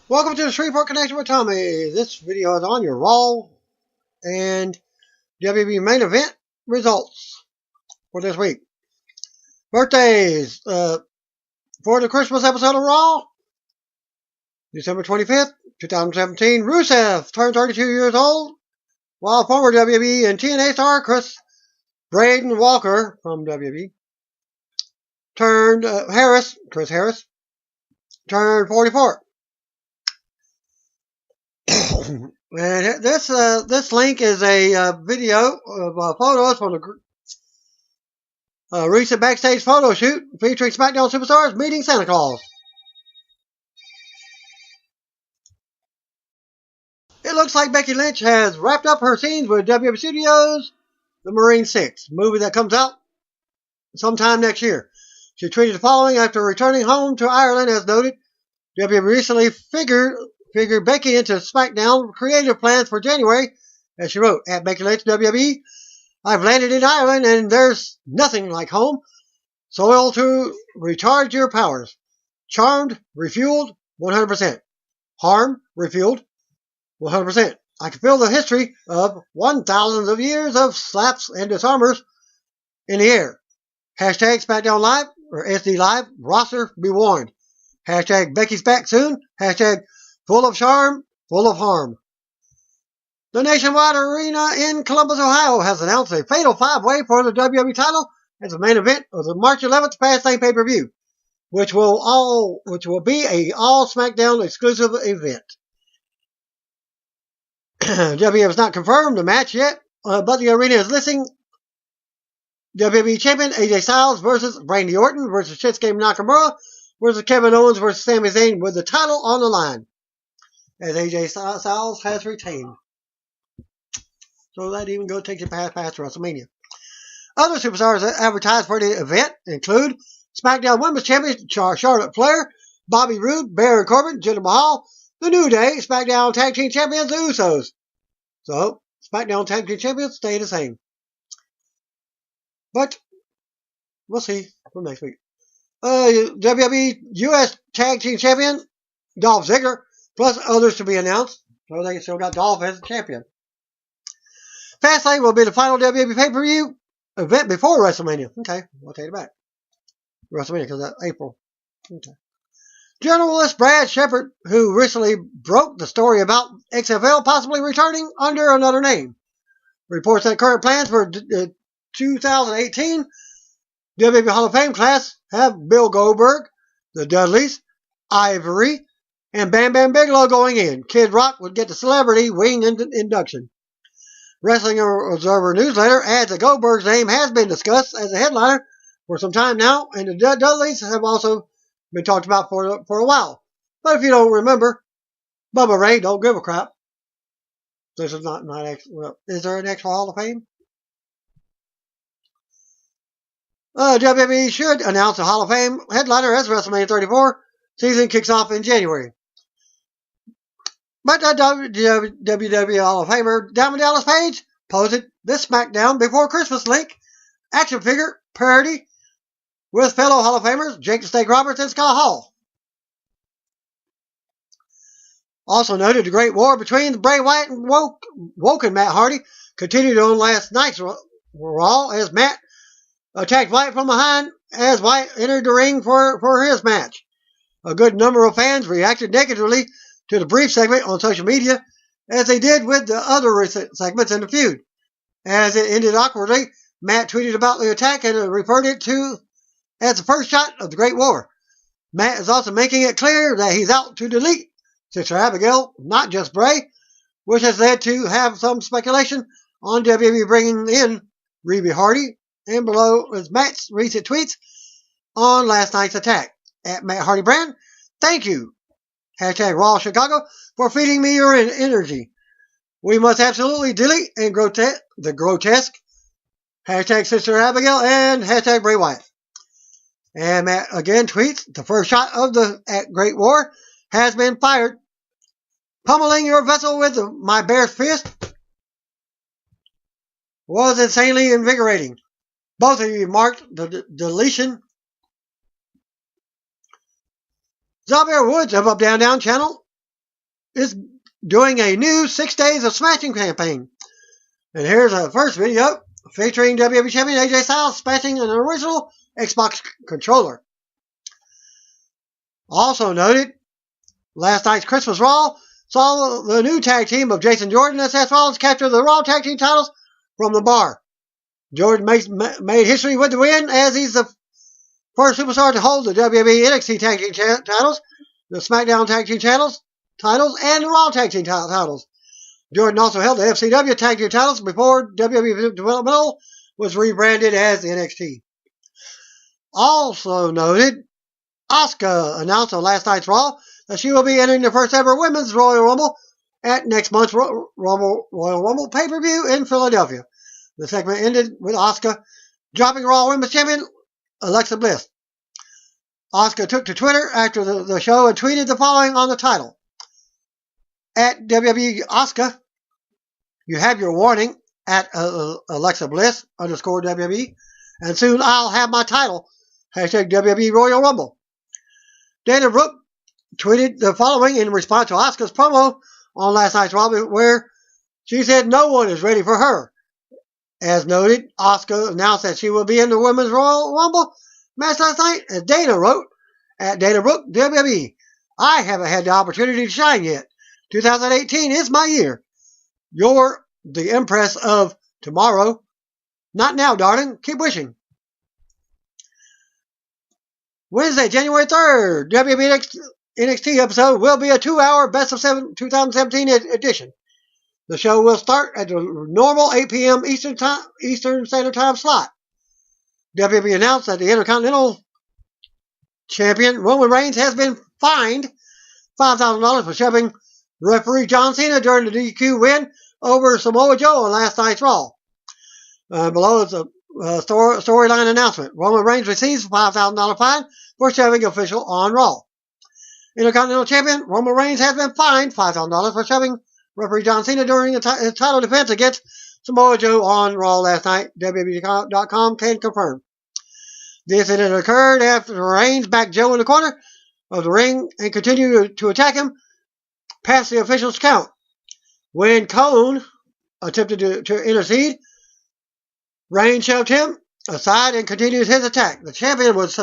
Welcome to the Shreveport Connection with Tommy. This video is on your Raw and WWE main event results for this week. Birthdays for the Christmas episode of Raw, December 25th, 2017. Rusev turned 32 years old, while former WWE and TNA star Chris Braden Walker from WWE turned Chris Harris turned 44. And this link is a video of photos from the recent backstage photo shoot featuring SmackDown superstars meeting Santa Claus. It looks like Becky Lynch has wrapped up her scenes with WWE Studios' The Marine 6, movie that comes out sometime next year. She tweeted the following after returning home to Ireland, as noted. WWE recently figured Becky into SmackDown creative plans for January, as she wrote, at Becky Lynch WWE, I've landed in Ireland and there's nothing like home. Soil to recharge your powers. Charmed, refueled, 100%. Harm, refueled, 100%. I can feel the history of 1,000 of years of slaps and disarmers in the air. Hashtag SmackDown Live, or SD Live, roster be warned. Hashtag Becky's back soon. Hashtag full of charm, full of harm. The Nationwide Arena in Columbus, Ohio has announced a fatal five-way for the WWE title as the main event of the March 11th Fastlane pay-per-view, which will be a all SmackDown exclusive event. WWE has not confirmed the match yet, but the arena is listing WWE Champion AJ Styles versus Randy Orton versus Shinsuke Nakamura versus Kevin Owens versus Sami Zayn with the title on the line, as AJ Styles has retained. So that even takes you past WrestleMania. Other superstars advertised for the event include SmackDown Women's Champion Charlotte Flair, Bobby Roode, Baron Corbin, Jinder Mahal, The New Day, SmackDown Tag Team Champions, The Usos. So, SmackDown Tag Team Champions stay the same. But, we'll see for next week. WWE US Tag Team Champion, Dolph Ziggler, plus others to be announced. So they still got Dolph as champion. Fastlane will be the final WWE pay-per-view event before WrestleMania. Okay, I'll take it back. WrestleMania, because that's April. Okay. Journalist Brad Shepard, who recently broke the story about XFL possibly returning under another name, reports that current plans for 2018 WWE Hall of Fame class have Bill Goldberg, the Dudleys, Ivory, and Bam Bam Bigelow going in. Kid Rock would get the celebrity wing induction. Wrestling Observer newsletter adds that Goldberg's name has been discussed as a headliner for some time now, and the Dudleys have also been talked about for a while. But if you don't remember, Bubba Ray don't give a crap. This is not well, is there an actual Hall of Fame? WWE should announce a Hall of Fame headliner as WrestleMania 34 season kicks off in January. But the WWE Hall of Famer Diamond Dallas Page posted this SmackDown Before Christmas link action figure parody with fellow Hall of Famers Jake the Snake Roberts and Scott Hall. Also noted the great war between Bray Wyatt and woken Matt Hardy continued on last night's Raw as Matt attacked Wyatt from behind as Wyatt entered the ring for his match. A good number of fans reacted negatively to the brief segment on social media, as they did with the other recent segments in the feud. As it ended awkwardly, Matt tweeted about the attack and referred it to as the first shot of the Great War. Matt is also making it clear that he's out to delete Sister Abigail, not just Bray, which has led to have some speculation on WWE bringing in Reby Hardy, and below is Matt's recent tweets on last night's attack. At Matt Hardy Brand, thank you. Hashtag Raw Chicago for feeding me your energy. We must absolutely delete and the grotesque. Hashtag Sister Abigail and hashtag Bray Wyatt. And Matt again tweets, the first shot of the Great War has been fired. Pummeling your vessel with my bare fist was insanely invigorating. Both of you marked the deletion. Xavier Woods of Up Down Down channel is doing a new 6 Days of Smashing campaign. And here's a first video featuring WWE Champion AJ Styles smashing an original Xbox controller. Also noted, last night's Christmas Raw saw the new tag team of Jason Jordan and Seth Rollins capture the Raw tag team titles from the bar. Jordan made history with the win, as he's the first superstar to hold the WWE NXT tag team titles, the SmackDown tag team titles, and the Raw tag team titles. Jordan also held the FCW tag team titles before WWE Developmental was rebranded as NXT. Also noted, Asuka announced on last night's Raw that she will be entering the first ever Women's Royal Rumble at next month's Royal Rumble pay-per-view in Philadelphia. The segment ended with Asuka dropping Raw Women's Champion Alexa Bliss. Asuka took to Twitter after the show and tweeted the following on the title. At WWE Asuka, you have your warning at Alexa Bliss _ WWE, and soon I'll have my title. Hashtag WWE Royal Rumble. Dana Brooke tweeted the following in response to Asuka's promo on last night's Raw, where she said no one is ready for her. As noted, Asuka announced that she will be in the Women's Royal Rumble match last night, as Dana wrote, at Dana Brooke, WWE, I haven't had the opportunity to shine yet. 2018 is my year. You're the Empress of tomorrow. Not now, darling. Keep wishing. Wednesday, January 3rd, WWE NXT episode will be a 2-hour Best of 2017 edition. The show will start at the normal 8 p.m. Eastern Standard Time slot. WWE announced that the Intercontinental Champion Roman Reigns has been fined $5,000 for shoving referee John Cena during the DQ win over Samoa Joe on last night's Raw. Below is a storyline announcement. Roman Reigns receives a $5,000 fine for shoving official on Raw. Intercontinental Champion Roman Reigns has been fined $5,000 for shoving referee John Cena during his title defense against Samoa Joe on Raw last night. WWE.com can confirm. This incident occurred after Reigns backed Joe in the corner of the ring and continued to attack him past the official's count. When Cone attempted to intercede, Reigns shoved him aside and continued his attack. The champion was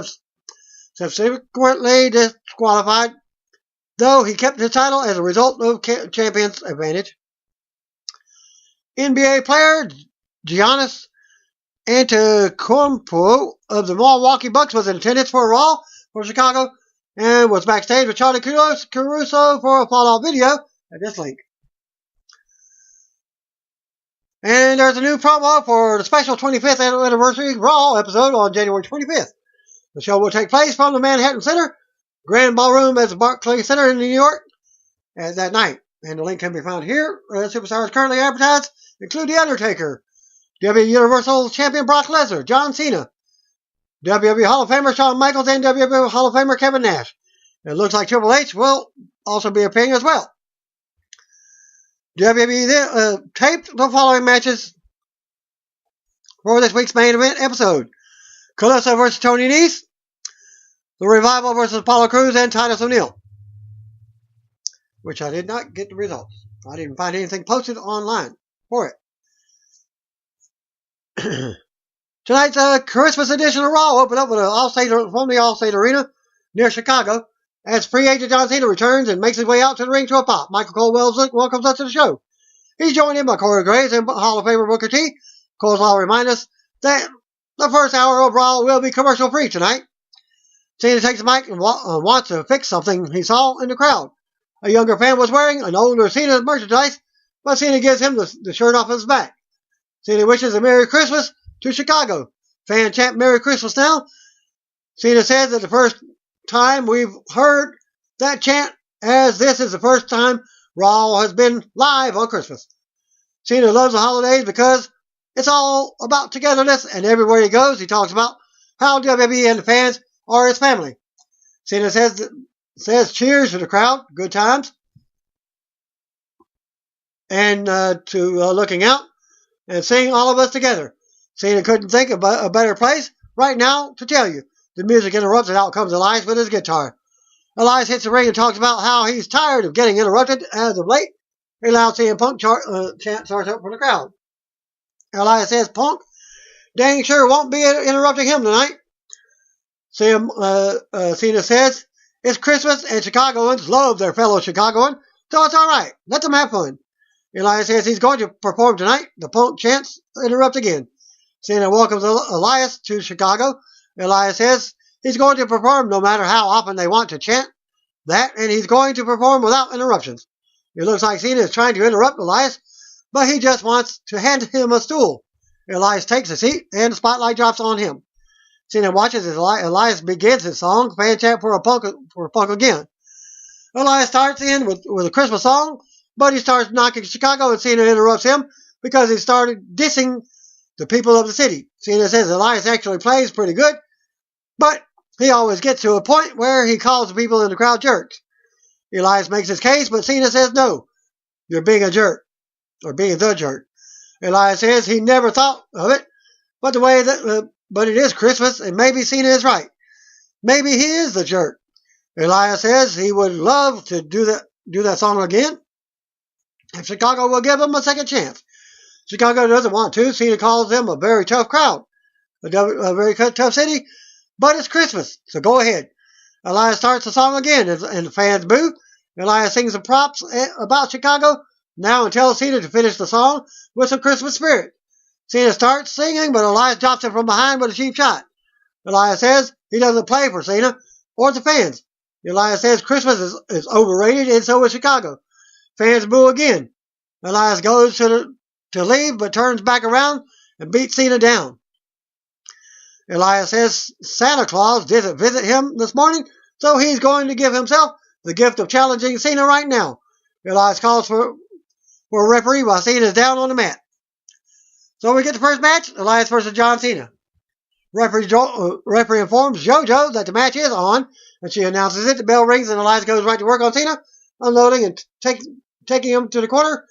subsequently disqualified, though he kept his title as a result of champion's advantage. NBA player Giannis Antetokounmpo of the Milwaukee Bucks was in attendance for a Raw for Chicago and was backstage with Charlie Caruso for a follow-up video at this link. And there's a new promo for the special 25th anniversary Raw episode on January 25th. The show will take place from the Manhattan Center, Grand Ballroom at the Barclays Center in New York that night. And the link can be found here. Superstars currently advertised include The Undertaker, WWE Universal Champion Brock Lesnar, John Cena, WWE Hall of Famer Shawn Michaels, and WWE Hall of Famer Kevin Nash. It looks like Triple H will also be appearing as well. WWE taped the following matches for this week's main event episode. Kalisto versus Tony Nese, The Revival versus Apollo Crews, and Titus O'Neil. Which I did not get the results. I didn't find anything posted online for it. Tonight's Christmas edition of Raw opened up with from the Allstate Arena near Chicago as free agent John Cena returns and makes his way out to the ring to a pop. Michael Cole welcomes us to the show. He's joined in by Corey Graves and Hall of Famer Booker T. Cole's Law reminds us that the first hour of Raw will be commercial free tonight. Cena takes the mic and wants to fix something he saw in the crowd. A younger fan was wearing an older Cena merchandise, but Cena gives him the shirt off his back. Cena wishes a Merry Christmas to Chicago. Fan chant Merry Christmas now. Cena says that the first time we've heard that chant, as this is the first time Raw has been live on Christmas. Cena loves the holidays because it's all about togetherness, and everywhere he goes, he talks about how WWE and the fans are his family. Cena says cheers to the crowd, good times, and to looking out and seeing all of us together. Cena couldn't think of a better place right now to tell you. The music interrupts and out comes Elias with his guitar. Elias hits the ring and talks about how he's tired of getting interrupted as of late. A loud CM Punk chant starts up from the crowd. Elias says Punk dang sure won't be interrupting him tonight. Cena says it's Christmas and Chicagoans love their fellow Chicagoan, so it's all right. Let them have fun. Elias says he's going to perform tonight. The Punk chants interrupt again. Cena welcomes Elias to Chicago. Elias says he's going to perform no matter how often they want to chant that, and he's going to perform without interruptions. It looks like Cena is trying to interrupt Elias, but he just wants to hand him a stool. Elias takes a seat, and the spotlight drops on him. Cena watches as Elias begins his song, fan chant for Punk again. Elias starts in with a Christmas song, but he starts knocking Chicago, and Cena interrupts him because he started dissing the people of the city. Cena says Elias actually plays pretty good, but he always gets to a point where he calls the people in the crowd jerks. Elias makes his case, but Cena says no, you're being a jerk, or being the jerk. Elias says he never thought of it, but but it is Christmas, and maybe Cena is right. Maybe he is the jerk. Elias says he would love to do that song again if Chicago will give him a second chance. Chicago doesn't want to. Cena calls them a very tough crowd, a very tough city, but it's Christmas, so go ahead. Elias starts the song again, and the fans boo. Elias sings some props about Chicago now and tells Cena to finish the song with some Christmas spirit. Cena starts singing, but Elias drops him from behind with a cheap shot. Elias says he doesn't play for Cena or the fans. Elias says Christmas is overrated, and so is Chicago. Fans boo again. Elias goes to leave, but turns back around and beats Cena down. Elias says Santa Claus didn't visit him this morning, so he's going to give himself the gift of challenging Cena right now. Elias calls for a referee while Cena is down on the mat. So we get the first match, Elias versus John Cena. Referee informs JoJo that the match is on, and she announces it. The bell rings, and Elias goes right to work on Cena, unloading and taking him to the corner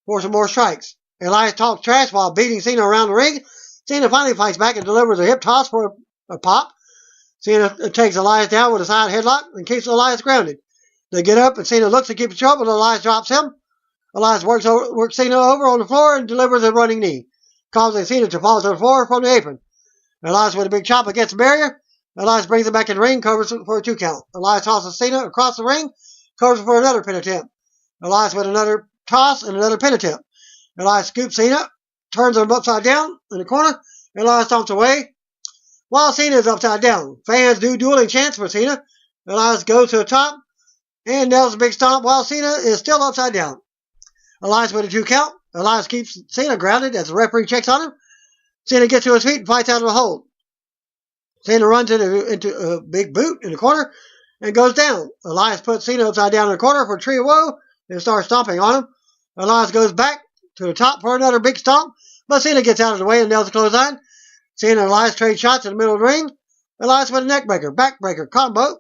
for some more strikes. Elias talks trash while beating Cena around the ring. Cena finally fights back and delivers a hip toss for a pop. Cena takes Elias down with a side headlock and keeps Elias grounded. They get up, and Cena looks to keep control, but Elias drops him. Elias works Cena over on the floor and delivers a running knee, causing Cena to fall to the floor from the apron. Elias with a big chop against the barrier. Elias brings him back in the ring, covers for a 2 count. Elias tosses Cena across the ring, covers for another pin attempt. Elias with another toss and another pin attempt. Elias scoops Cena, turns him upside down in the corner. Elias stomps away while Cena is upside down. Fans do dueling chants for Cena. Elias goes to the top and nails a big stomp while Cena is still upside down. Elias with a 2 count. Elias keeps Cena grounded as the referee checks on him. Cena gets to his feet and fights out of a hold. Cena runs into a big boot in the corner and goes down. Elias puts Cena upside down in the corner for a tree of woe and starts stomping on him. Elias goes back to the top for another big stomp, but Cena gets out of the way and nails the clothesline. Cena and Elias trade shots in the middle of the ring. Elias with a neckbreaker, backbreaker, combo.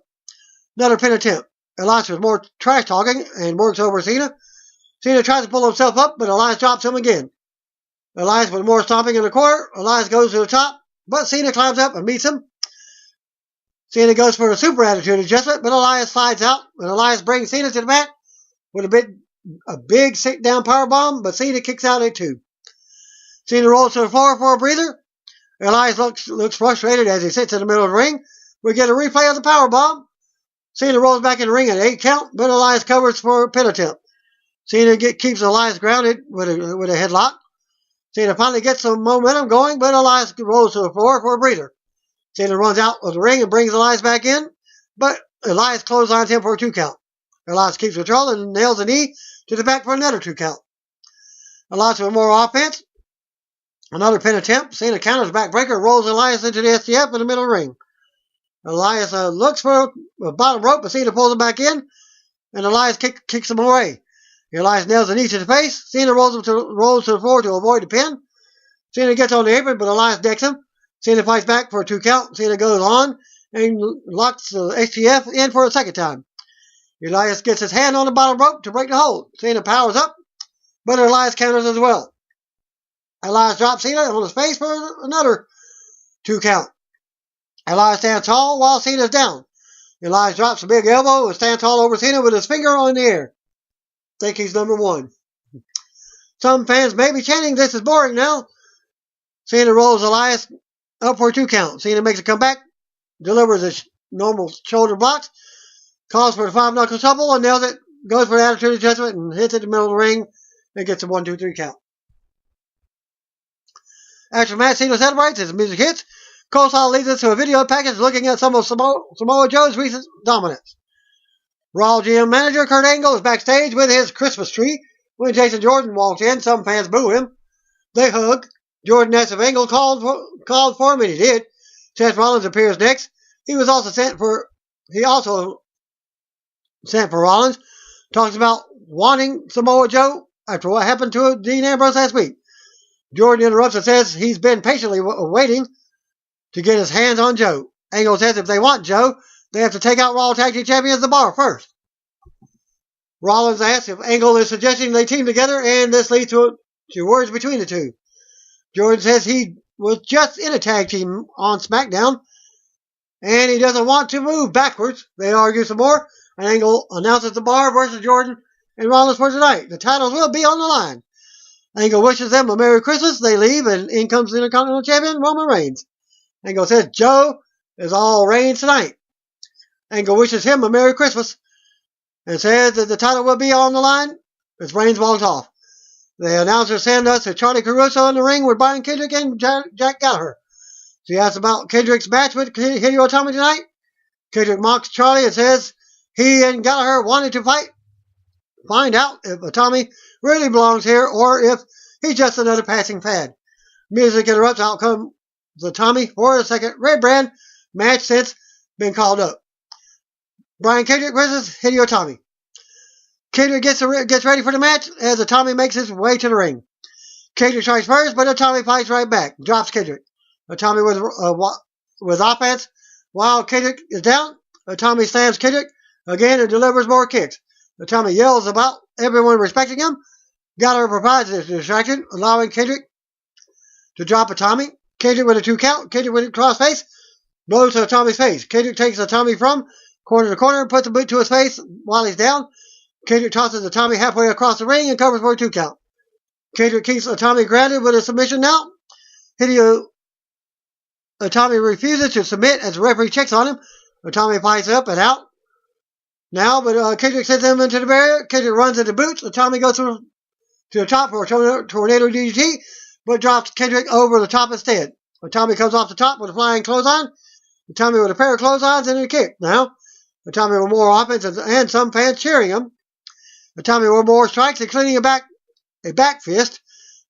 Another pin attempt. Elias with more trash talking and works over Cena. Cena tries to pull himself up, but Elias drops him again. Elias with more stomping in the corner. Elias goes to the top, but Cena climbs up and meets him. Cena goes for a super attitude adjustment, but Elias slides out, and Elias brings Cena to the mat with a big sit-down powerbomb, but Cena kicks out at 2. Cena rolls to the floor for a breather. Elias looks frustrated as he sits in the middle of the ring. We get a replay of the powerbomb. Cena rolls back in the ring at 8 count, but Elias covers for a pin attempt. Cena keeps Elias grounded with a headlock. Cena finally gets some momentum going, but Elias rolls to the floor for a breather. Cena runs out of the ring and brings Elias back in, but Elias clotheslines him for a 2 count. Elias keeps control and nails a knee to the back for another 2 count. Elias with more offense. Another pin attempt. Cena counters backbreaker and rolls Elias into the STF in the middle of the ring. Elias looks for a bottom rope, but Cena pulls him back in, and Elias kicks him away. Elias nails a knee to the face. Cena rolls to the floor to avoid the pin. Cena gets on the apron, but Elias decks him. Cena fights back for a 2 count. Cena goes on and locks the STF in for a second time. Elias gets his hand on the bottom rope to break the hold. Cena powers up, but Elias counters as well. Elias drops Cena on his face for another 2 count. Elias stands tall while Cena's down. Elias drops a big elbow and stands tall over Cena with his finger on the air. Think he's number one. Some fans may be chanting, "This is boring now." Cena rolls Elias up for a 2 count. Cena makes a comeback, delivers his normal shoulder blocks, calls for the 5-knuckle shuffle and nails it, goes for the attitude adjustment and hits it in the middle of the ring and gets a 1-2-3 count. After the match, Cena celebrates as the music hits. Coleslaw leads us to a video package looking at some of Samoa Joe's recent dominance. Raw GM manager Kurt Angle is backstage with his Christmas tree. When Jason Jordan walks in, some fans boo him. They hug. Jordan asks if Angle called for him, and he did. Seth Rollins appears next. He also sent for Rollins. Talks about wanting Samoa Joe after what happened to Dean Ambrose last week. Jordan interrupts and says he's been patiently waiting to get his hands on Joe. Angle says if they want Joe, they have to take out Raw Tag Team Champions The Bar first. Rollins asks if Angle is suggesting they team together, and this leads to words between the two. Jordan says he was just in a tag team on SmackDown, and he doesn't want to move backwards. They argue some more, and Angle announces The Bar versus Jordan and Rollins for tonight. The titles will be on the line. Angle wishes them a Merry Christmas. They leave, and in comes the Intercontinental Champion Roman Reigns. Angle says Joe is all Reigns tonight. Angle wishes him a Merry Christmas and says that the title will be on the line as Reigns walks off. The announcer sends us to Charlie Caruso in the ring with Brian Kendrick and Jack Gallagher. She asks about Kendrick's match with Hideo Itami tonight. Kendrick mocks Charlie and says he and Gallagher wanted to find out if Itami really belongs here or if he's just another passing fad. Music interrupts. Out comes Itami for the second Red Brand match since been called up. Brian Kendrick versus Hideo Itami. Kendrick gets ready for the match as Itami makes his way to the ring. Kendrick strikes first, but Itami fights right back. Drops Kendrick. Itami with offense. While Kendrick is down, Itami slams Kendrick again and delivers more kicks. Itami yells about everyone respecting him. Gallagher provides this distraction, allowing Kendrick to drop Itami. Kendrick with a 2 count. Kendrick with a crossface. Blows to Itami's face. Kendrick takes Itami from corner to corner and puts a boot to his face while he's down. Kendrick tosses Itami halfway across the ring and covers for a 2 count. Kendrick keeps Itami grounded with a submission now. Itami refuses to submit as the referee checks on him. Itami fights up and out now, but Kendrick sends him into the barrier. Kendrick runs into boots. Itami goes to the top for a tornado DDT, but drops Kendrick over the top instead. Itami comes off the top with a flying clothesline. Itami with a pair of clotheslines and a kick. Now, Itami with more offense and some fans cheering him. Itami with more strikes, including a back fist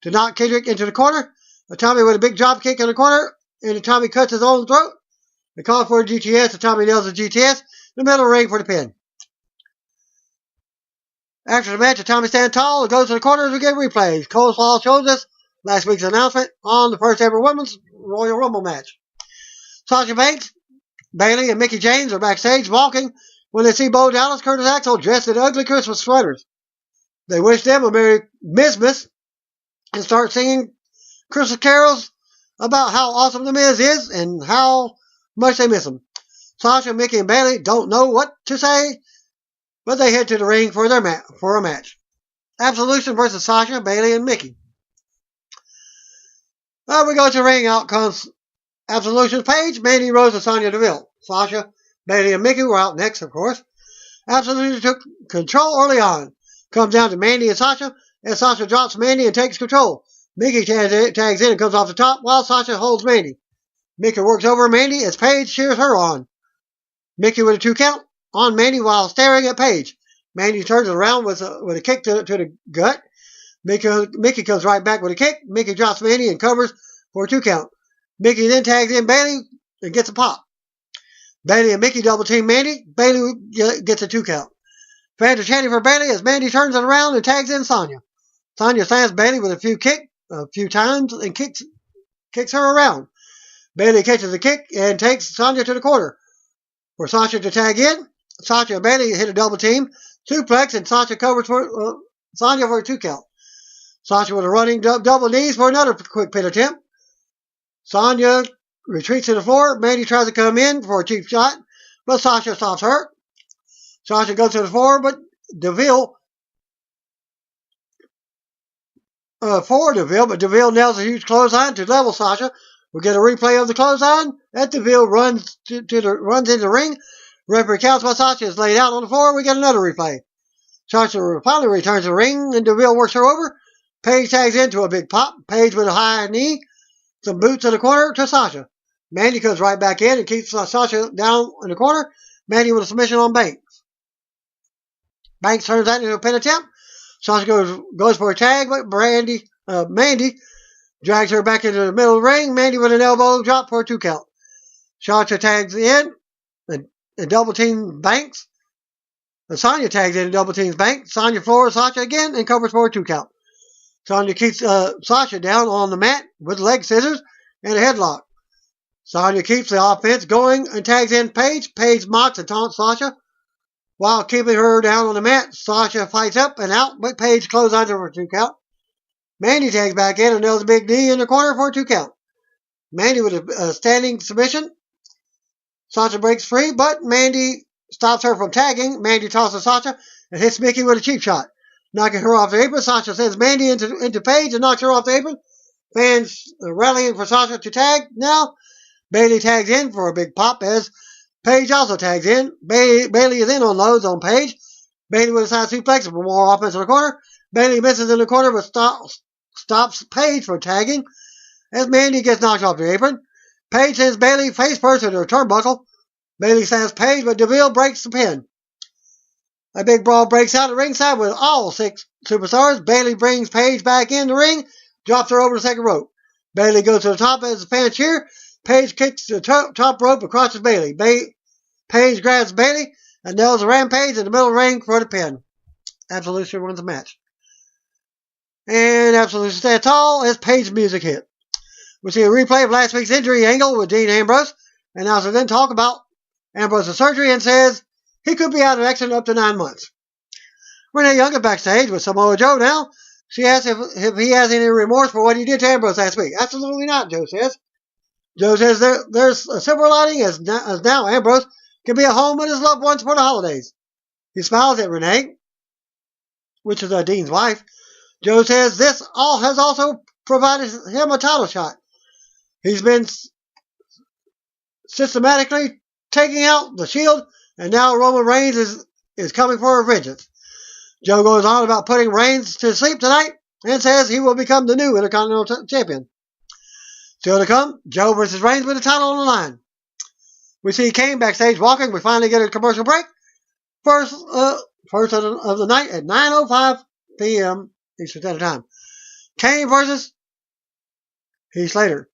to knock Kendrick into the corner. Itami with a big drop kick in the corner, and Itami cuts his own throat. They call for a GTS. Itami nails the GTS in the middle of the ring for the pin. After the match, Itami stands tall and goes to the corner as we get replays. Coleslaw shows us last week's announcement on the first ever Women's Royal Rumble match. Sasha Banks, Bayley, and Mickie James are backstage walking when they see Bo Dallas, Curtis Axel dressed in ugly Christmas sweaters. They wish them a Merry Christmas and start singing Christmas carols about how awesome The Miz is and how much they miss him. Sasha, Mickie, and Bayley don't know what to say, but they head to the ring for a match. Absolution versus Sasha, Bayley, and Mickie. We go to the ring. Out comes Absolution's Paige, Mandy Rose, and Sonya Deville. Sasha, Bayley, and Mickie were out next, of course. Absolution took control early on. Comes down to Mandy and Sasha, and Sasha drops Mandy and takes control. Mickie tags in and comes off the top while Sasha holds Mandy. Mickie works over Mandy as Paige cheers her on. Mickie with a 2 count on Mandy while staring at Paige. Mandy turns around with a kick to the gut. Mickie comes right back with a kick. Mickie drops Mandy and covers for a 2 count. Mickie then tags in Bayley and gets a pop. Bayley and Mickie double team Mandy. Bayley gets a 2 count. Fans are chanting for Bayley as Mandy turns it around and tags in Sonya. Sonya slams Bayley with a few times and kicks her around. Bayley catches the kick and takes Sonya to the corner for Sasha to tag in. Sasha and Bayley hit a double team suplex, and Sasha covers for Sonya for a 2 count. Sasha with a running double knees for another quick pin attempt. Sonya retreats to the floor. Mandy tries to come in for a cheap shot, but Sasha stops her. Sasha goes to the floor, but DeVille but DeVille nails a huge clothesline to level Sasha. We get a replay of the clothesline as DeVille runs into the ring. Referee counts while Sasha is laid out on the floor. We get another replay. Sasha finally returns to the ring, and DeVille works her over. Paige tags into a big pop. Paige with a high knee. Some boots in the corner to Sasha. Mandy comes right back in and keeps Sasha down in the corner. Mandy with a submission on Banks. Banks turns that into a pin attempt. Sasha goes for a tag, but Mandy drags her back into the middle of the ring. Mandy with an elbow drop for a 2 count. Sasha tags in and double teams Banks. Sonya tags in and double teams Banks. Sonya floors Sasha again and covers for a 2 count. Sonya keeps Sasha down on the mat with leg scissors and a headlock. Sonya keeps the offense going and tags in Paige. Paige mocks and taunts Sasha. While keeping her down on the mat, Sasha fights up and out, but Paige clotheslines her for a 2 count. Mandy tags back in and nails a big knee in the corner for a 2 count. Mandy with a standing submission. Sasha breaks free, but Mandy stops her from tagging. Mandy tosses Sasha and hits Mickey with a cheap shot, knocking her off the apron. Sasha sends Mandy into Paige and knocks her off the apron. Fans rallying for Sasha to tag. Now, Bayley tags in for a big pop as Paige also tags in. Bayley is in on loads on Paige. Bayley with a side suplex for more offense in the corner. Bayley misses in the corner but stops Paige from tagging as Mandy gets knocked off the apron. Paige sends Bayley face first into a turnbuckle. Bayley slams Paige, but DeVille breaks the pin. A big brawl breaks out at ringside with all 6 superstars. Bayley brings Paige back in the ring, drops her over the second rope. Bayley goes to the top as the fans cheer. Paige kicks the top rope and crosses Bayley. Paige grabs Bayley and nails a rampage in the middle of the ring for the pin. Absolution wins the match. And Absolution stands tall as Paige's music hit. We see a replay of last week's injury angle with Dean Ambrose. Announcer then talk about Ambrose's surgery and says he could be out of action up to 9 months. Renee Young is backstage with Samoa Joe now. She asks if he has any remorse for what he did to Ambrose last week. Absolutely not, Joe says. Joe says there's a silver lining as now Ambrose can be at home with his loved ones for the holidays. He smiles at Renee, which is Dean's wife. Joe says this all has also provided him a title shot. He's been systematically taking out the Shield, and now Roman Reigns is coming for vengeance. Joe goes on about putting Reigns to sleep tonight and says he will become the new Intercontinental Champion. Still to come, Joe versus Reigns with the title on the line. We see Kane backstage walking. We finally get a commercial break. First of the night at 9:05 p.m. Eastern Standard Time. Kane versus Heath Slater.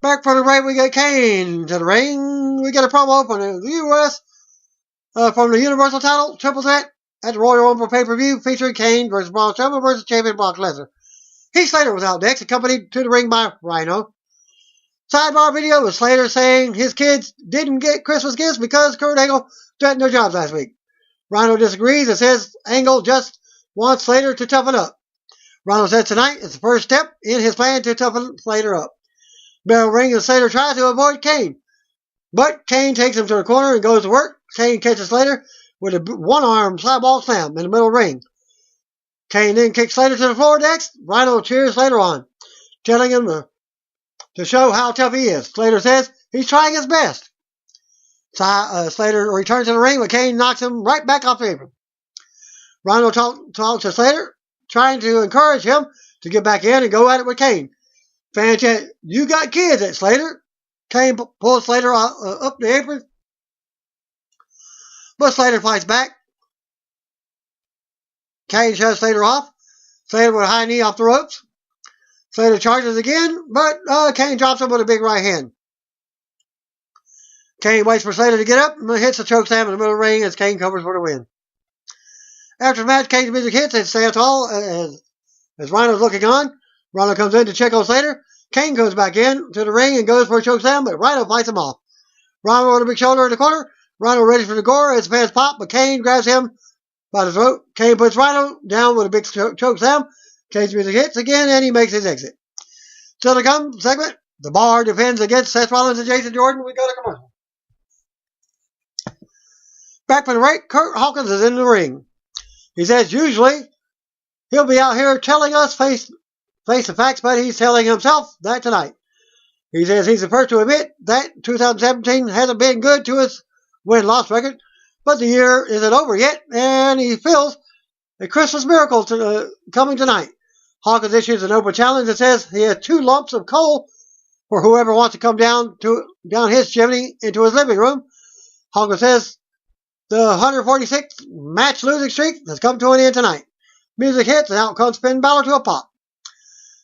Back for the break, we get Kane to the ring. We get a promo from the U.S. From the Universal title triple threat at the Royal Rumble pay-per-view featuring Kane versus Braun Strowman versus champion Brock Lesnar. Heath Slater was out next, accompanied to the ring by Rhino. Sidebar video with Slater saying his kids didn't get Christmas gifts because Kurt Angle threatened their jobs last week. Rhino disagrees and says Angle just wants Slater to toughen up. Rhino said tonight is the first step in his plan to toughen Slater up. Bell ring and Slater tries to avoid Kane, but Kane takes him to the corner and goes to work. Kane catches Slater with a one-arm slap-ball slam in the middle of the ring. Kane then kicks Slater to the floor next. Rhino cheers Slater on, telling him to show how tough he is. Slater says he's trying his best. Slater returns to the ring, but Kane knocks him right back off the apron. Rhino talks to Slater, trying to encourage him to get back in and go at it with Kane. Fan chant, "You got kids," at Slater. Kane pulls Slater up the apron, but Slater fights back. Kane shoves Slater off. Slater with a high knee off the ropes. Slater charges again, but Kane drops him with a big right hand. Kane waits for Slater to get up and hits a chokeslam in the middle of the ring as Kane covers for the win. After the match, Kane's music hits and stands tall as Rhino's looking on. Rhino comes in to check on Slater. Kane goes back in to the ring and goes for a chokeslam, but Rhino fights him off. Rhino with a big shoulder in the corner. Rhino ready for the gore as the fans pop, but Kane grabs him by the throat. Kane puts Rhino down with a big chokeslam. Kane's music hits again, and he makes his exit. Still to come segment, The Bar defends against Seth Rollins and Jason Jordan. We go to commercial. Back from the break, Kurt Hawkins is in the ring. He says usually he'll be out here telling us face the facts, but he's telling himself that tonight. He says he's the first to admit that 2017 hasn't been good to his win-loss record, but the year isn't over yet, and he feels a Christmas miracle coming tonight. Hawkins issues an open challenge that says he has 2 lumps of coal for whoever wants to come down his chimney into his living room. Hawkins says the 146th match losing streak has come to an end tonight. Music hits, and out comes Finn Balor to a pop.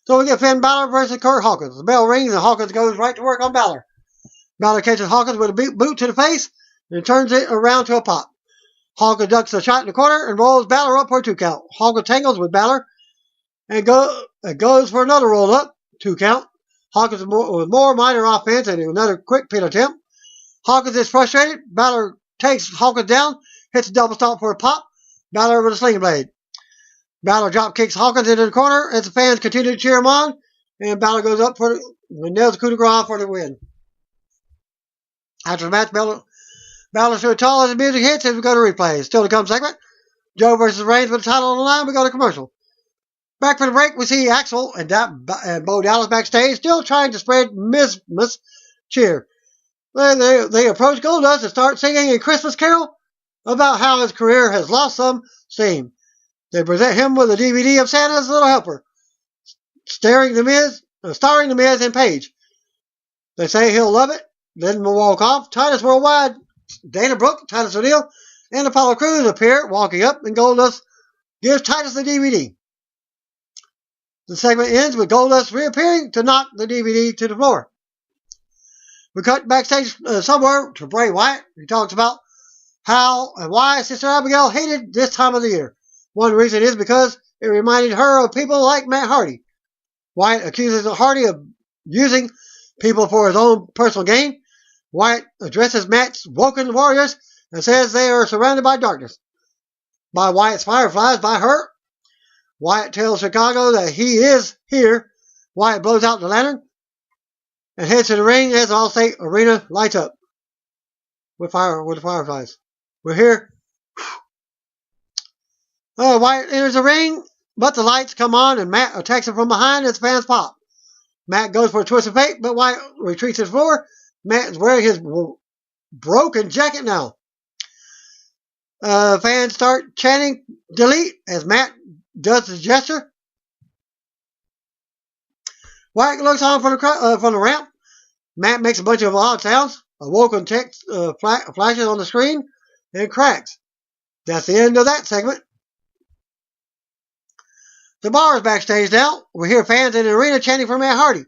So we get Finn Balor versus Kurt Hawkins. The bell rings, and Hawkins goes right to work on Balor. Balor catches Hawkins with a boot to the face and turns it around to a pop. Hawkins ducks a shot in the corner and rolls Balor up for a 2 count. Hawkins tangles with Balor and goes for another roll up, 2 count. Hawkins with more minor offense and another quick pin attempt. Hawkins is frustrated. Balor takes Hawkins down, hits a double stomp for a pop. Balor with a sling blade. Balor drop kicks Hawkins into the corner as the fans continue to cheer him on, and Balor goes up and nails the coup de grace for the win. After the match, Balor stood tall as the music hits as we go to replay. Still to come segment. Joe versus Reigns with the title on the line. We go to commercial. Back for the break, we see Axel and Bo Dallas backstage, still trying to spread Miss cheer. They approach Goldust and start singing a Christmas carol about how his career has lost some steam. They present him with a DVD of Santa's Little Helper, starring The Miz and Paige. They say he'll love it, then we'll walk off. Titus Worldwide, Dana Brooke, Titus O'Neil, and Apollo Crews appear, walking up, and Goldust gives Titus the DVD. The segment ends with Goldust reappearing to knock the DVD to the floor. We cut backstage somewhere to Bray Wyatt. He talks about how and why Sister Abigail hated this time of the year. One reason is because it reminded her of people like Matt Hardy. Wyatt accuses Hardy of using people for his own personal gain. Wyatt addresses Matt's woken warriors and says they are surrounded by darkness. By Wyatt's fireflies, by her. Wyatt tells Chicago that he is here. Wyatt blows out the lantern and heads to the ring as the Allstate Arena lights up with the fireflies. We're here. Wyatt enters the ring, but the lights come on and Matt attacks him from behind as fans pop. Matt goes for a twist of fate, but Wyatt retreats to the floor. Matt is wearing his broken jacket now. Fans start chanting delete as Matt does the gesture. Wyatt looks on from the ramp. Matt makes a bunch of odd sounds. A woken text flashes on the screen and cracks. That's the end of that segment. The bar is backstage now. We hear fans in the arena chanting for Matt Hardy.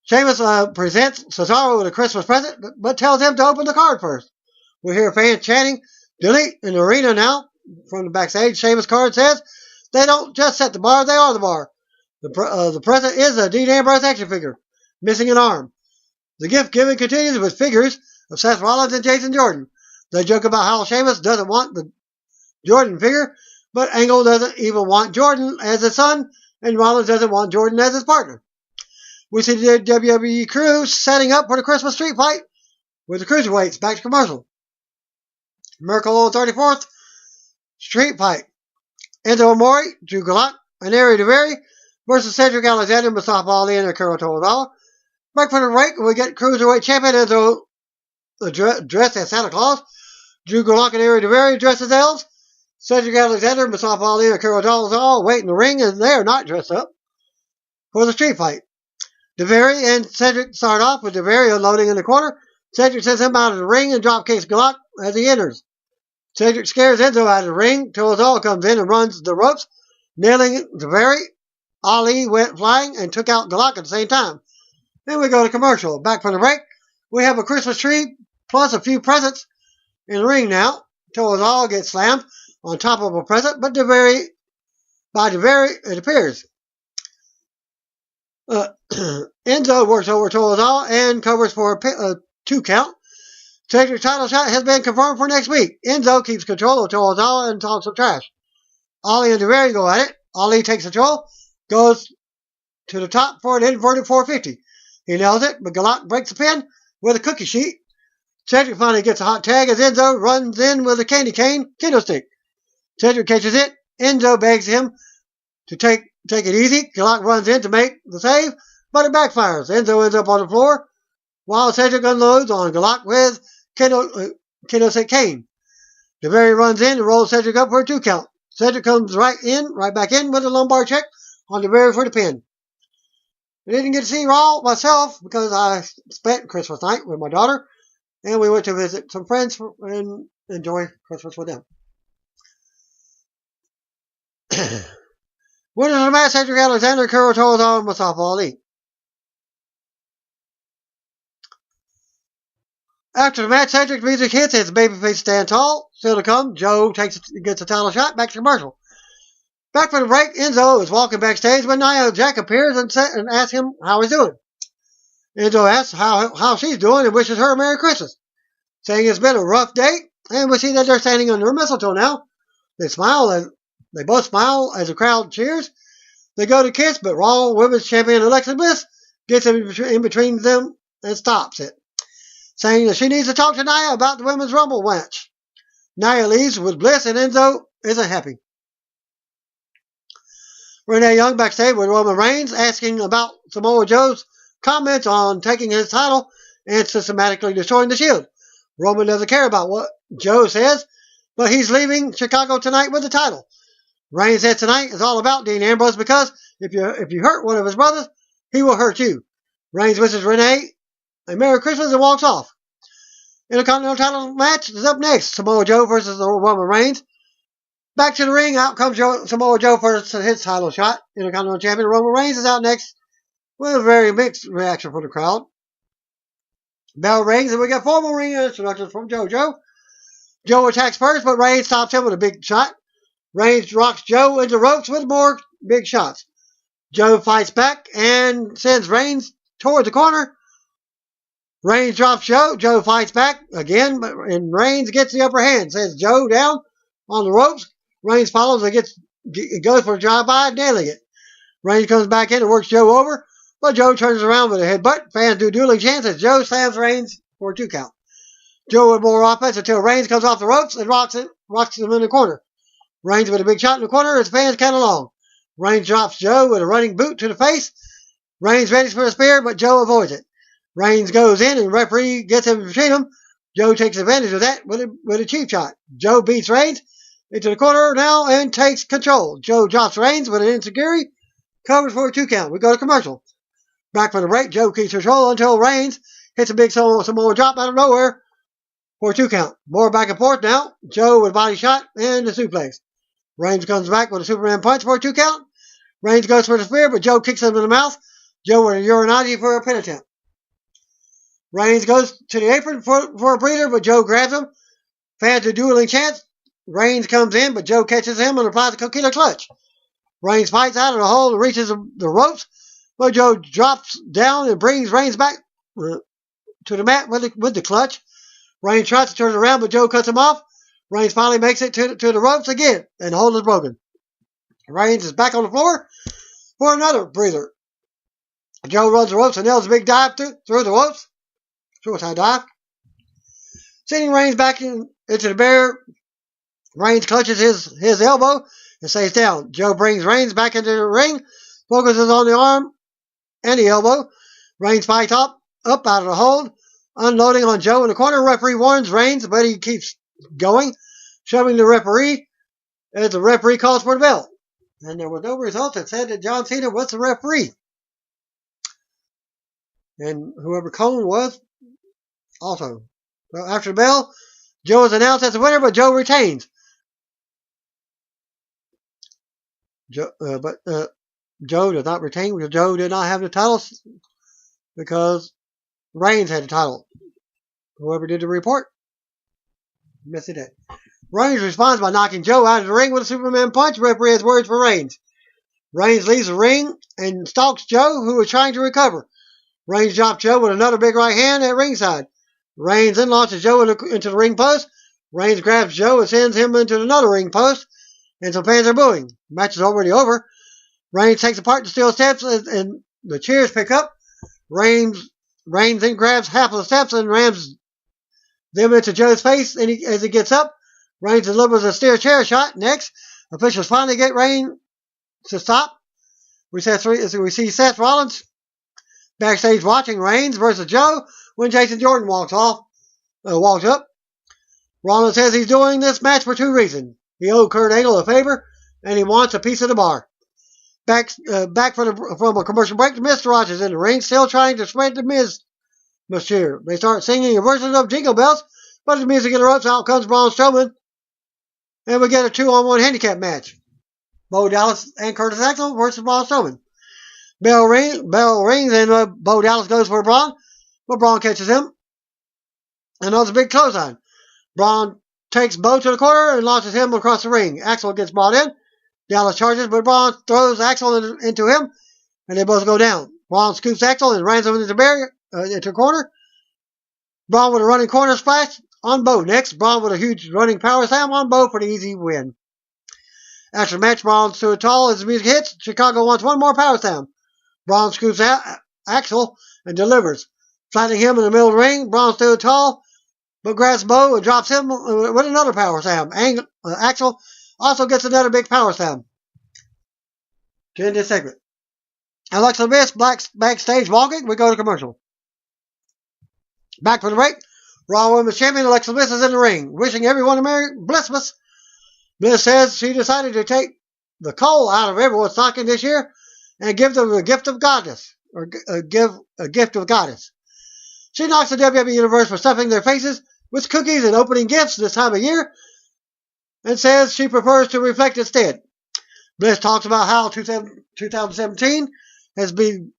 Sheamus presents Cesaro with a Christmas present, but tells him to open the card first. We hear fans chanting delete in the arena now. From the backstage, Sheamus' card says they don't just set the bar, they are the bar. The present is a Dean Ambrose action figure, missing an arm. The gift giving continues with figures of Seth Rollins and Jason Jordan. They joke about how Sheamus doesn't want the Jordan figure, but Angle doesn't even want Jordan as his son, and Rollins doesn't want Jordan as his partner. We see the WWE crew setting up for the Christmas street fight with the cruiserweights. Back to commercial. Miracle on 34th street fight. Enzo Amore, Drew Gulak, and Ari Daivari versus Cedric Alexander, Mustafa Ali, and Akira Tozawa. Back for the break, we get cruiserweight champion Enzo dressed as Santa Claus. Drew Gulak and Ari Daivari dressed as elves. Cedric Alexander, Mustafa Ali, and Akira Tozawa wait in the ring, and they are not dressed up for the street fight. Daivari and Cedric start off with Daivari unloading in the corner. Cedric sends him out of the ring and drop kicks Gulak as he enters. Cedric scares Enzo out of the ring. Tozawa comes in and runs the ropes, nailing Daivari. Ali went flying and took out Gulak at the same time. Then we go to commercial. Back from the break, we have a Christmas tree plus a few presents in the ring now. Tozawa gets slammed on top of a present, but Daivari, it appears. Enzo works over Tozawa and covers for a 2 count. Cedric's title shot has been confirmed for next week. Enzo keeps control of Tozawa and talks some trash. Ali and Daivari go at it. Ali takes control, goes to the top for an inverted 450. He nails it, but Gulak breaks the pin with a cookie sheet. Cedric finally gets a hot tag as Enzo runs in with a candy cane kendo stick. Cedric catches it. Enzo begs him to take it easy. Galak runs in to make the save, but it backfires. Enzo ends up on the floor while Cedric unloads on Galak with kendo stick cane. DeBerry runs in and rolls Cedric up for a 2 count. Cedric comes right back in with a lumbar check on DeBerry for the pin. I didn't get to see Raw myself because I spent Christmas night with my daughter, and we went to visit some friends and enjoy Christmas with them. Winners of the match, Cedric Alexander, Kuro Tozawa, and Mustafa Ali. After the match, Cedric's music hits as babyface stand tall. Still to come, Joe gets a title shot. Back to commercial. Back from the break, Enzo is walking backstage when Nia Jax appears and asks him how he's doing. Enzo asks how she's doing and wishes her a Merry Christmas, saying it's been a rough day, and we see that they're standing under a mistletoe now. They both smile as the crowd cheers. They go to kiss, but Raw Women's Champion Alexa Bliss gets in between them and stops it, saying that she needs to talk to Nia about the Women's Rumble match. Nia leaves with Bliss, and Enzo isn't happy. Renee Young backstage with Roman Reigns asking about Samoa Joe's comments on taking his title and systematically destroying the Shield. Roman doesn't care about what Joe says, but he's leaving Chicago tonight with the title. Reigns said tonight is all about Dean Ambrose because if you hurt one of his brothers, he will hurt you. Reigns wishes Renee a Merry Christmas and walks off. Intercontinental title match is up next. Samoa Joe versus Roman Reigns. Back to the ring. Out comes Samoa Joe for his title shot. Intercontinental Champion Roman Reigns is out next with a very mixed reaction from the crowd. Bell rings and we got formal ring introductions from JoJo. Joe attacks first, but Reigns stops him with a big shot. Reigns rocks Joe into ropes with more big shots. Joe fights back and sends Reigns toward the corner. Reigns drops Joe. Joe fights back again, and Reigns gets the upper hand. Sends Joe down on the ropes. Reigns follows and goes for a drive-by, nailing it. Reigns comes back in and works Joe over, but Joe turns around with a headbutt. Fans do dueling chants as Joe slams Reigns for a 2 count. Joe with more offense until Reigns comes off the ropes and rocks him in the corner. Reigns with a big shot in the corner as fans count along. Reigns drops Joe with a running boot to the face. Reigns readies for a spear, but Joe avoids it. Reigns goes in and the referee gets him between them. Joe takes advantage of that with a cheap shot. Joe beats Reigns into the corner now and takes control. Joe drops Reigns with an enziguri, covers for a 2 count. We go to commercial. Back from the break, Joe keeps control until Reigns hits a big Samoa drop out of nowhere for a 2 count. More back and forth now. Joe with a body shot and a suplex. Reigns comes back with a Superman punch for a 2 count. Reigns goes for the spear, but Joe kicks him in the mouth. Joe with a Uranagi for a pin attempt. Reigns goes to the apron for a breather, but Joe grabs him. Fans do dueling chants. Reigns comes in, but Joe catches him and applies a coquina clutch. Reigns fights out of the hole and reaches the ropes, but Joe drops down and brings Reigns back to the mat with the clutch. Reigns tries to turn around, but Joe cuts him off. Reigns finally makes it to the ropes again, and the hold is broken. Reigns is back on the floor for another breather. Joe runs the ropes and nails a big dive through the ropes. Suicide dive. Sending Reigns back into the barrier. Reigns clutches his elbow and stays down. Joe brings Reigns back into the ring, focuses on the arm and the elbow. Reigns fights up out of the hold, unloading on Joe in the corner. Referee warns Reigns, but he keeps going, shoving the referee as the referee calls for the bell. And there was no result that said that John Cena was the referee. And whoever Cone was, also. So after the bell, Joe is announced as the winner, but Joe retains. Joe does not retain because Joe did not have the title because Reigns had the title. Whoever did the report, missed it. Reigns responds by knocking Joe out of the ring with a Superman punch. Referee has words for Reigns. Reigns leaves the ring and stalks Joe, who is trying to recover. Reigns drops Joe with another big right hand at ringside. Reigns then launches Joe into the ring post. Reigns grabs Joe and sends him into another ring post. And some fans are booing. The match is already over. Reigns takes apart the steel steps and the cheers pick up. Reigns then grabs half of the steps and rams Then into Joe's face, and as he gets up, Reigns delivers a steer chair shot. Next, officials finally get Reigns to stop. We see Seth Rollins backstage watching Reigns versus Joe when Jason Jordan walks up. Rollins says he's doing this match for two reasons. He owed Kurt Angle a favor, and he wants a piece of the bar. Back from a commercial break, the Miztourage is in the ring, still trying to spread the Miz cheer. They start singing a version of Jingle Bells, but the music interrupts. Out comes Braun Strowman, and we get a 2-on-1 handicap match. Bo Dallas and Curtis Axel versus Braun Strowman. Bell rings, and Bo Dallas goes for Braun, but Braun catches him. And there's a big clothesline. Braun takes Bo to the corner and launches him across the ring. Axel gets brought in. Dallas charges, but Braun throws Axel into him, and they both go down. Braun scoops Axel and rams him into the corner. Braun with a running corner splash on Bo. Next, Braun with a huge running power slam on Bo for the easy win. After the match, Braun stood tall as the music hits. Chicago wants one more power slam. Braun scoops Axel and delivers. Flattening him in the middle of the ring, Braun stood tall, but grabs Bo and drops him with another power slam. Axel also gets another big power slam to end this segment. Alexa Bliss backstage walking. We go to commercial. Back from the break. Raw Women's Champion Alexa Bliss is in the ring, wishing everyone a Merry Blissmas. Bliss says she decided to take the coal out of everyone's stocking this year and give them a gift of goddess, or give a gift of goddess. She knocks the WWE Universe for stuffing their faces with cookies and opening gifts this time of year, and says she prefers to reflect instead. Bliss talks about how 2017 has been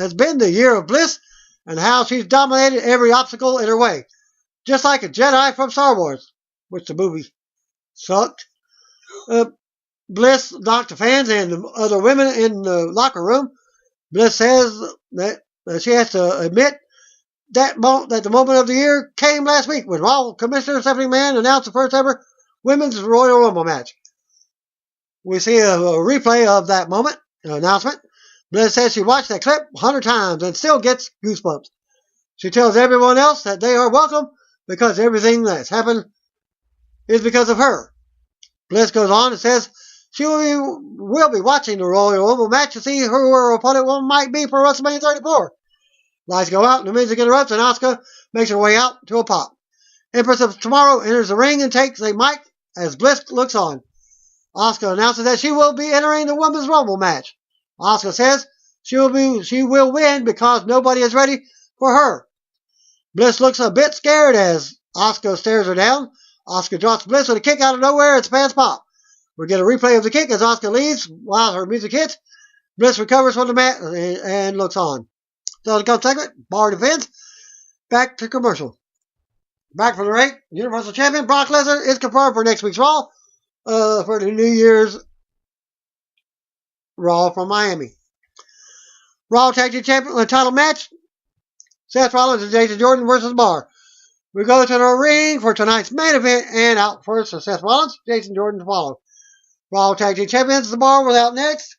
the year of Bliss, and how she's dominated every obstacle in her way, just like a Jedi from Star Wars, which the movie sucked. Bliss knocked the fans and the other women in the locker room. Bliss says that she has to admit that the moment of the year came last week when Raw Commissioner Stephanie McMahon announced the first ever Women's Royal Rumble match. We see a replay of that announcement. Bliss says she watched that clip 100 times and still gets goosebumps. She tells everyone else that they are welcome because everything that's happened is because of her. Bliss goes on and says she will be watching the Royal Rumble match to see who her opponent might be for WrestleMania 34. Lights go out and the music interrupts, and Asuka makes her way out to a pop. Empress of Tomorrow enters the ring and takes a mic as Bliss looks on. Asuka announces that she will be entering the Women's Rumble match. Asuka says she will win because nobody is ready for her. Bliss looks a bit scared as Asuka stares her down. Asuka drops Bliss with a kick out of nowhere and spans pop. We get a replay of the kick as Asuka leaves while her music hits. Bliss recovers from the mat and looks on. So the come segment, bar defense. Back to commercial. Back from the break, Universal Champion Brock Lesnar is confirmed for next week's Raw for the New Year's Raw from Miami. Raw Tag Team Champion title match. Seth Rollins and Jason Jordan versus Bar. We go to the ring for tonight's main event, and out first is Seth Rollins, Jason Jordan to follow. Raw Tag Team Champions, the Bar without next.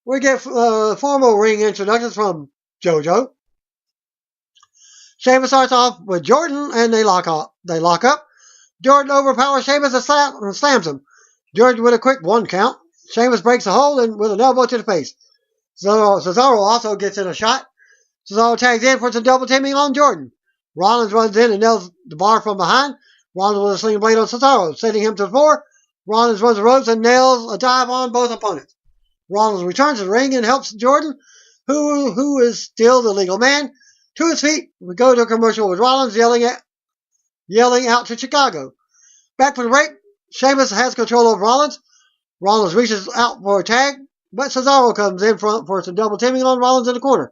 We get formal ring introductions from JoJo. Sheamus starts off with Jordan, and they lock up. Jordan overpowers Sheamus and slams him. Jordan with a quick 1 count. Sheamus breaks a hold and with an elbow to the face. Cesaro also gets in a shot. Cesaro tags in for some double teaming on Jordan. Rollins runs in and nails the Bar from behind. Rollins with a sling blade on Cesaro, sending him to the floor. Rollins runs the ropes and nails a dive on both opponents. Rollins returns to the ring and helps Jordan, who is still the legal man, to his feet. We go to a commercial with Rollins yelling out to Chicago. Back from the break, Sheamus has control of Rollins. Rollins reaches out for a tag, but Cesaro comes in front for some double teaming on Rollins in the corner.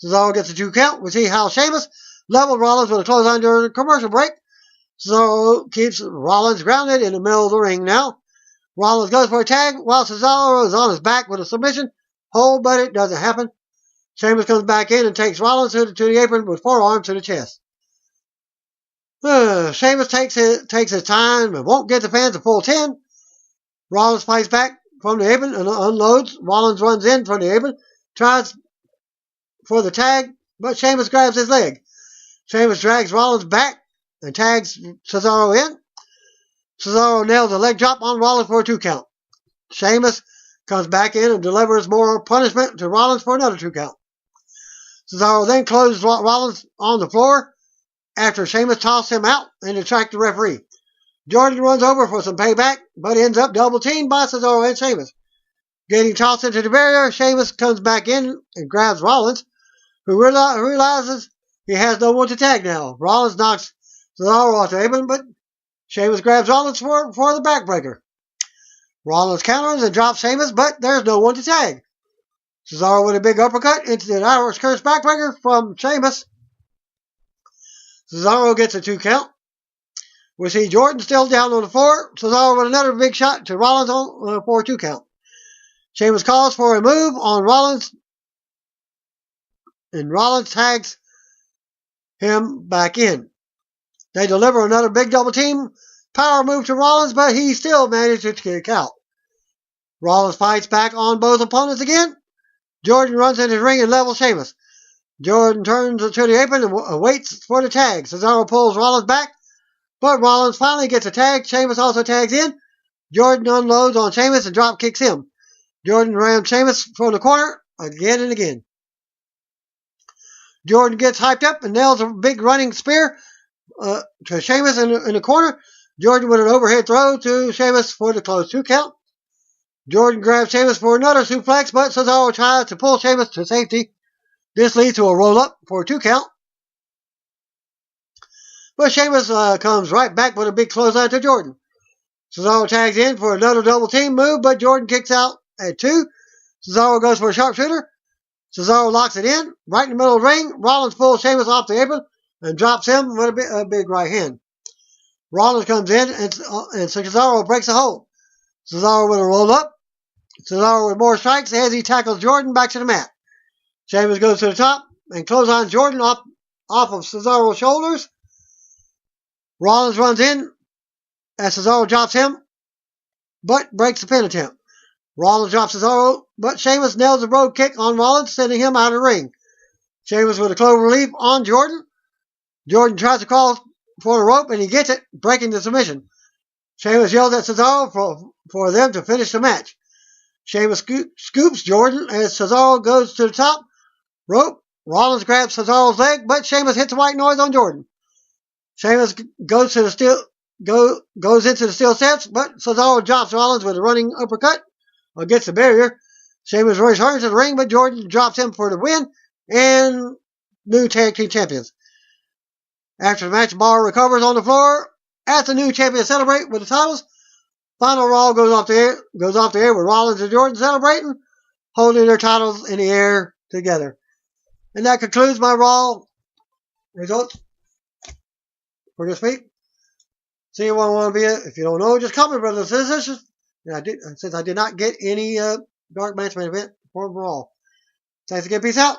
Cesaro gets a 2 count. We see how Sheamus leveled Rollins with a clothesline during the commercial break. Cesaro keeps Rollins grounded in the middle of the ring now. Rollins goes for a tag while Cesaro is on his back with a submission hold, but it doesn't happen. Sheamus comes back in and takes Rollins to the apron with forearms to the chest. Sheamus takes his time and won't get the fans a full 10. Rollins fights back from the apron and unloads. Rollins runs in from the apron, tries for the tag, but Sheamus grabs his leg. Sheamus drags Rollins back and tags Cesaro in. Cesaro nails a leg drop on Rollins for a 2 count. Sheamus comes back in and delivers more punishment to Rollins for another 2 count. Cesaro then closes Rollins on the floor after Sheamus tosses him out and attracts the referee. Jordan runs over for some payback, but ends up double teamed by Cesaro and Sheamus. Getting tossed into the barrier, Sheamus comes back in and grabs Rollins, who realizes he has no one to tag now. Rollins knocks Cesaro off the apron, but Sheamus grabs Rollins for the backbreaker. Rollins counters and drops Sheamus, but there's no one to tag. Cesaro with a big uppercut into the Irish Curse backbreaker from Sheamus. Cesaro gets a 2 count. We see Jordan still down on the floor. Cesaro with another big shot to Rollins for a 2 count. Sheamus calls for a move on Rollins, and Rollins tags him back in. They deliver another big double team power move to Rollins, but he still manages to kick out. Rollins fights back on both opponents again. Jordan runs into the ring and levels Sheamus. Jordan turns to the apron and waits for the tag. Cesaro pulls Rollins back, but Rollins finally gets a tag. Sheamus also tags in. Jordan unloads on Sheamus and drop kicks him. Jordan rams Sheamus from the corner again and again. Jordan gets hyped up and nails a big running spear to Sheamus in the corner. Jordan with an overhead throw to Sheamus for the close 2 count. Jordan grabs Sheamus for another suplex, but Cesaro tries to pull Sheamus to safety. This leads to a roll-up for a 2 count. But Sheamus comes right back with a big clothesline to Jordan. Cesaro tags in for another double team move, but Jordan kicks out at 2. Cesaro goes for a sharpshooter. Cesaro locks it in right in the middle of the ring. Rollins pulls Sheamus off the apron and drops him with a big right hand. Rollins comes in and Cesaro breaks a hold. Cesaro with a roll up. Cesaro with more strikes as he tackles Jordan back to the mat. Sheamus goes to the top and clotheslines Jordan off of Cesaro's shoulders. Rollins runs in as Cesaro drops him, but breaks the pin attempt. Rollins drops Cesaro, but Sheamus nails a road kick on Rollins, sending him out of the ring. Sheamus with a clover leaf on Jordan. Jordan tries to call for the rope, and he gets it, breaking the submission. Sheamus yells at Cesaro for them to finish the match. Sheamus scoops Jordan as Cesaro goes to the top rope. Rollins grabs Cesaro's leg, but Sheamus hits a white noise on Jordan. Sheamus goes into the steel steps, but Cesaro drops Rollins with a running uppercut against the barrier. Sheamus returns to the ring, but Jordan drops him for the win and new tag team champions. After the match, Bar recovers on the floor as the new champions celebrate with the titles. Final Raw goes off the air with Rollins and Jordan celebrating, holding their titles in the air together. And that concludes my Raw results for this week. See you where I want to be at. If you don't know, just comment, brothers and sisters. Since I did not get any Dark Match main event for Raw. Thanks again. Peace out.